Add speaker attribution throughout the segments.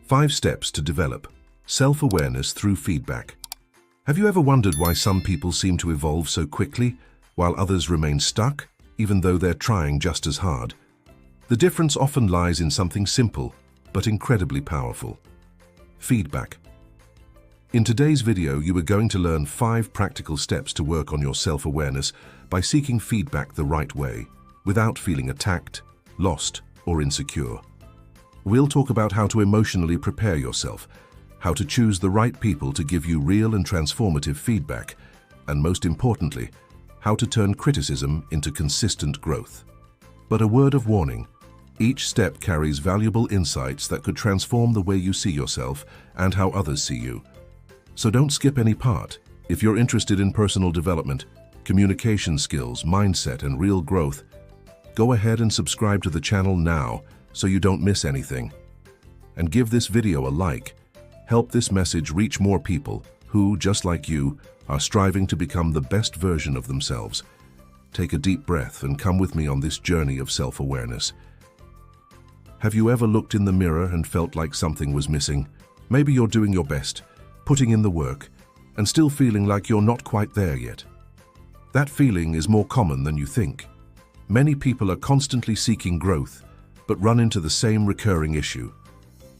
Speaker 1: 5 steps to develop self-awareness through feedback. Have you ever wondered why some people seem to evolve so quickly, while others remain stuck, even though they're trying just as hard? The difference often lies in something simple, but incredibly powerful: feedback. In today's video, you are going to learn 5 practical steps to work on your self-awareness by seeking feedback the right way, without feeling attacked, lost, or insecure. We'll talk about how to emotionally prepare yourself, how to choose the right people to give you real and transformative feedback, and most importantly, how to turn criticism into consistent growth. But a word of warning: each step carries valuable insights that could transform the way you see yourself and how others see you. So don't skip any part. If you're interested in personal development, communication skills, mindset, and real growth, go ahead and subscribe to the channel now so you don't miss anything. And give this video a like. Help this message reach more people who, just like you, are striving to become the best version of themselves. Take a deep breath and come with me on this journey of self-awareness. Have you ever looked in the mirror and felt like something was missing? Maybe you're doing your best, putting in the work, and still feeling like you're not quite there yet. That feeling is more common than you think. Many people are constantly seeking growth, but run into the same recurring issue.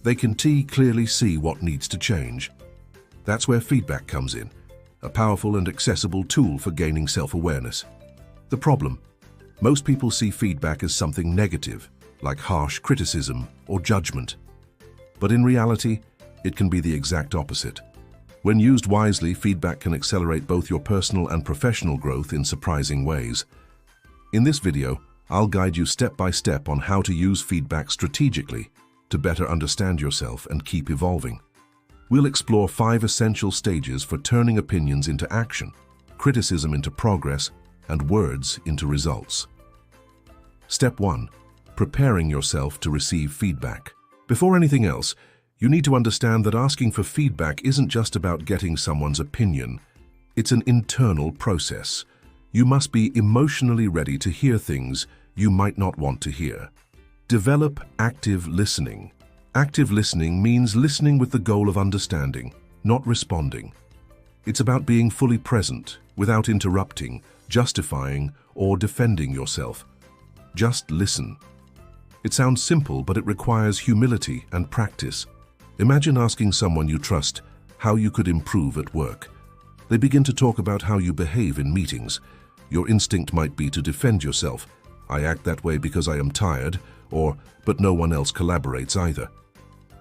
Speaker 1: They can clearly see what needs to change. That's where feedback comes in, a powerful and accessible tool for gaining self-awareness. The problem: most people see feedback as something negative, like harsh criticism or judgment. But in reality, it can be the exact opposite. When used wisely, feedback can accelerate both your personal and professional growth in surprising ways. In this video, I'll guide you step by step on how to use feedback strategically to better understand yourself and keep evolving. We'll explore 5 essential stages for turning opinions into action, criticism into progress, and words into results. Step 1. Preparing yourself to receive feedback. Before anything else, you need to understand that asking for feedback isn't just about getting someone's opinion. It's an internal process. You must be emotionally ready to hear things you might not want to hear. Develop active listening. Active listening means listening with the goal of understanding, not responding. It's about being fully present, without interrupting, justifying, or defending yourself. Just listen. It sounds simple, but it requires humility and practice. Imagine asking someone you trust how you could improve at work. They begin to talk about how you behave in meetings. Your instinct might be to defend yourself. "I act that way because I am tired," or "but no one else collaborates either."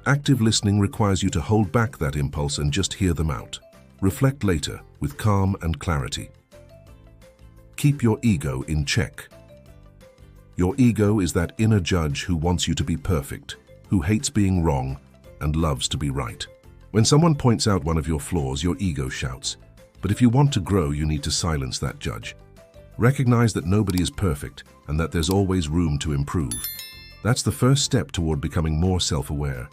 Speaker 1: Active listening requires you to hold back that impulse and just hear them out. Reflect later with calm and clarity. Keep your ego in check. Your ego is that inner judge who wants you to be perfect, who hates being wrong, and loves to be right. When someone points out one of your flaws, your ego shouts. But if you want to grow, you need to silence that judge. Recognize that nobody is perfect and that there's always room to improve. That's the first step toward becoming more self-aware.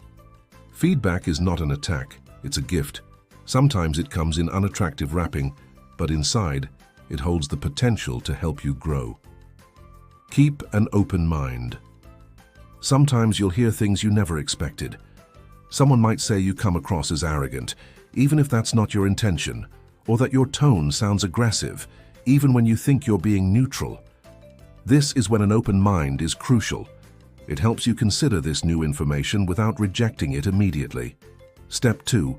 Speaker 1: Feedback is not an attack, it's a gift. Sometimes it comes in unattractive wrapping, but inside, it holds the potential to help you grow. Keep an open mind. Sometimes you'll hear things you never expected. Someone might say you come across as arrogant, even if that's not your intention, or that your tone sounds aggressive, even when you think you're being neutral. This is when an open mind is crucial. It helps you consider this new information without rejecting it immediately. Step 2.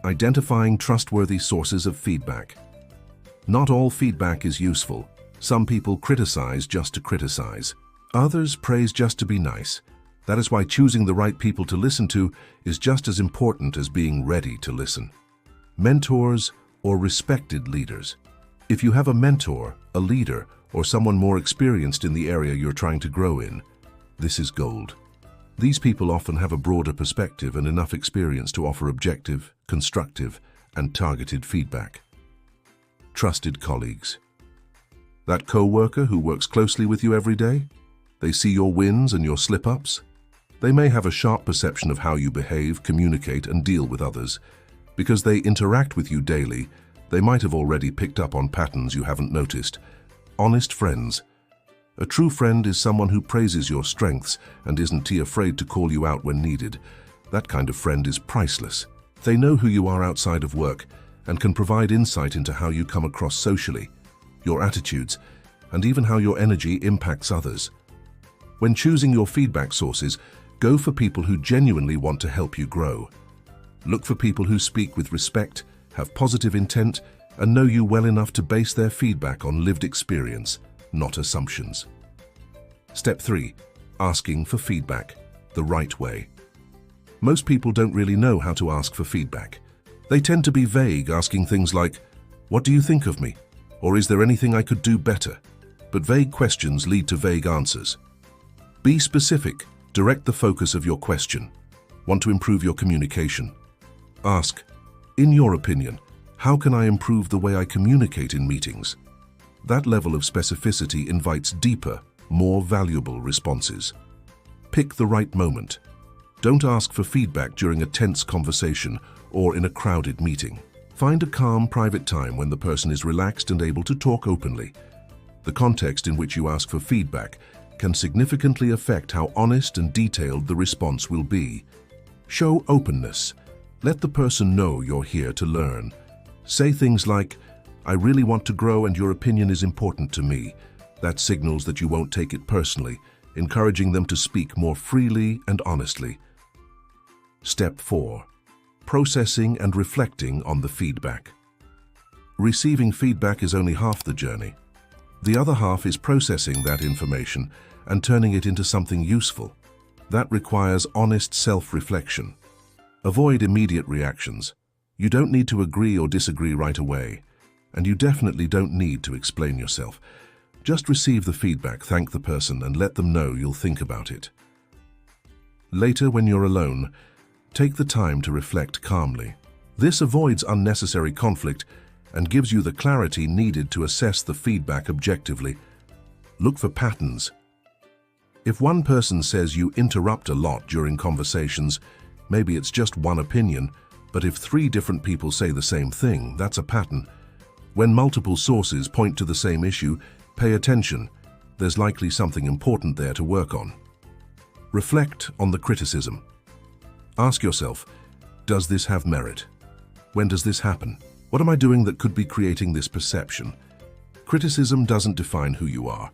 Speaker 1: Identifying trustworthy sources of feedback. Not all feedback is useful. Some people criticize just to criticize. Others praise just to be nice. That is why choosing the right people to listen to is just as important as being ready to listen. Mentors or respected leaders. If you have a mentor, a leader, or someone more experienced in the area you're trying to grow in, this is gold. These people often have a broader perspective and enough experience to offer objective, constructive, and targeted feedback. Trusted colleagues. That co-worker who works closely with you every day? They see your wins and your slip-ups. They may have a sharp perception of how you behave, communicate, and deal with others. Because they interact with you daily, they might have already picked up on patterns you haven't noticed. Honest friends. A true friend is someone who praises your strengths and isn't afraid to call you out when needed. That kind of friend is priceless. They know who you are outside of work and can provide insight into how you come across socially, your attitudes, and even how your energy impacts others. When choosing your feedback sources, go for people who genuinely want to help you grow. Look for people who speak with respect, have positive intent, and know you well enough to base their feedback on lived experience, not assumptions. Step 3. Asking for feedback the right way. Most people don't really know how to ask for feedback. They tend to be vague, asking things like, "What do you think of me?" Or "Is there anything I could do better?" But vague questions lead to vague answers. Be specific. Direct the focus of your question. Want to improve your communication? Ask, "In your opinion, how can I improve the way I communicate in meetings?" That level of specificity invites deeper, more valuable responses. Pick the right moment. Don't ask for feedback during a tense conversation or in a crowded meeting. Find a calm, private time when the person is relaxed and able to talk openly. The context in which you ask for feedback can significantly affect how honest and detailed the response will be. Show openness. Let the person know you're here to learn. Say things like, "I really want to grow and your opinion is important to me." That signals that you won't take it personally, encouraging them to speak more freely and honestly. Step 4. Processing and reflecting on the feedback. Receiving feedback is only half the journey. The other half is processing that information and turning it into something useful. That requires honest self-reflection. Avoid immediate reactions. You don't need to agree or disagree right away, and you definitely don't need to explain yourself. Just receive the feedback, thank the person, and let them know you'll think about it. Later, when you're alone, take the time to reflect calmly. This avoids unnecessary conflict and gives you the clarity needed to assess the feedback objectively. Look for patterns. If one person says you interrupt a lot during conversations, maybe it's just one opinion, but if 3 different people say the same thing, that's a pattern. When multiple sources point to the same issue, pay attention. There's likely something important there to work on. Reflect on the criticism. Ask yourself, does this have merit? When does this happen? What am I doing that could be creating this perception? Criticism doesn't define who you are,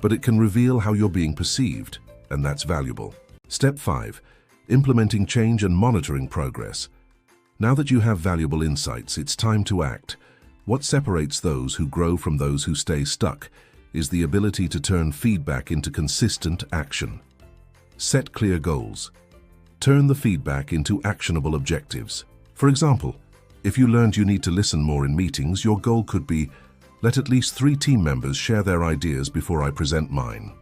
Speaker 1: but it can reveal how you're being perceived, and that's valuable. Step 5. Implementing change and monitoring progress. Now that you have valuable insights, it's time to act. What separates those who grow from those who stay stuck is the ability to turn feedback into consistent action. Set clear goals. Turn the feedback into actionable objectives. For example, if you learned you need to listen more in meetings, your goal could be, let at least 3 team members share their ideas before I present mine.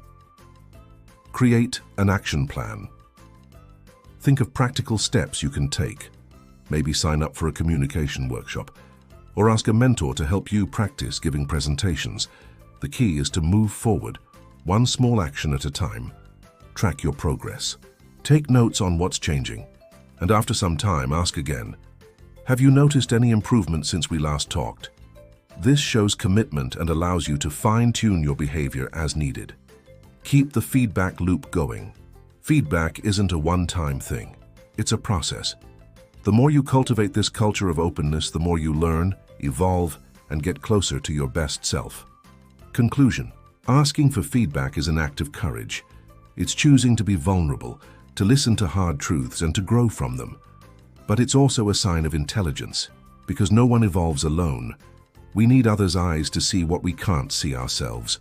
Speaker 1: Create an action plan. Think of practical steps you can take. Maybe sign up for a communication workshop, or ask a mentor to help you practice giving presentations. The key is to move forward, one small action at a time. Track your progress. Take notes on what's changing, and after some time, ask again, have you noticed any improvement since we last talked? This shows commitment and allows you to fine-tune your behavior as needed. Keep the feedback loop going. Feedback isn't a one-time thing. It's a process. The more you cultivate this culture of openness, the more you learn, evolve, and get closer to your best self. Conclusion. Asking for feedback is an act of courage. It's choosing to be vulnerable, to listen to hard truths, and to grow from them. But it's also a sign of intelligence, because no one evolves alone. We need others' eyes to see what we can't see ourselves.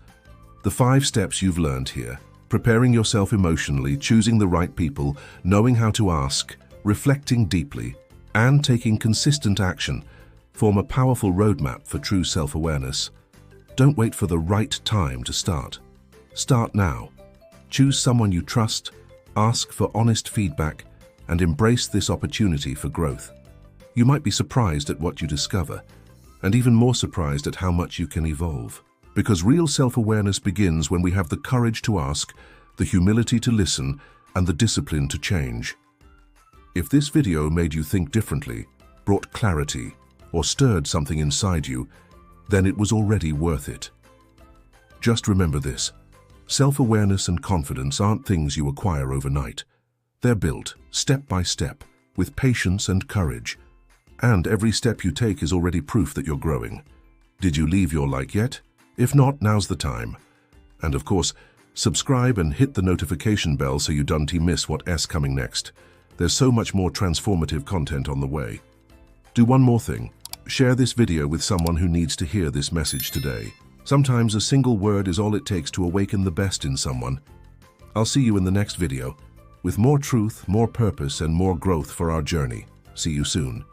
Speaker 1: The 5 steps you've learned here, preparing yourself emotionally, choosing the right people, knowing how to ask, reflecting deeply, and taking consistent action, form a powerful roadmap for true self-awareness. Don't wait for the right time to start. Start now. Choose someone you trust, ask for honest feedback, and embrace this opportunity for growth. You might be surprised at what you discover, and even more surprised at how much you can evolve. Because real self-awareness begins when we have the courage to ask, the humility to listen, and the discipline to change. If this video made you think differently, brought clarity, or stirred something inside you, then it was already worth it. Just remember this: self-awareness and confidence aren't things you acquire overnight. They're built, step by step, with patience and courage. And every step you take is already proof that you're growing. Did you leave your like yet? If not, now's the time. And of course, subscribe and hit the notification bell so you don't miss what's coming next. There's so much more transformative content on the way. Do one more thing. Share this video with someone who needs to hear this message today. Sometimes a single word is all it takes to awaken the best in someone. I'll see you in the next video, with more truth, more purpose, and more growth for our journey. See you soon.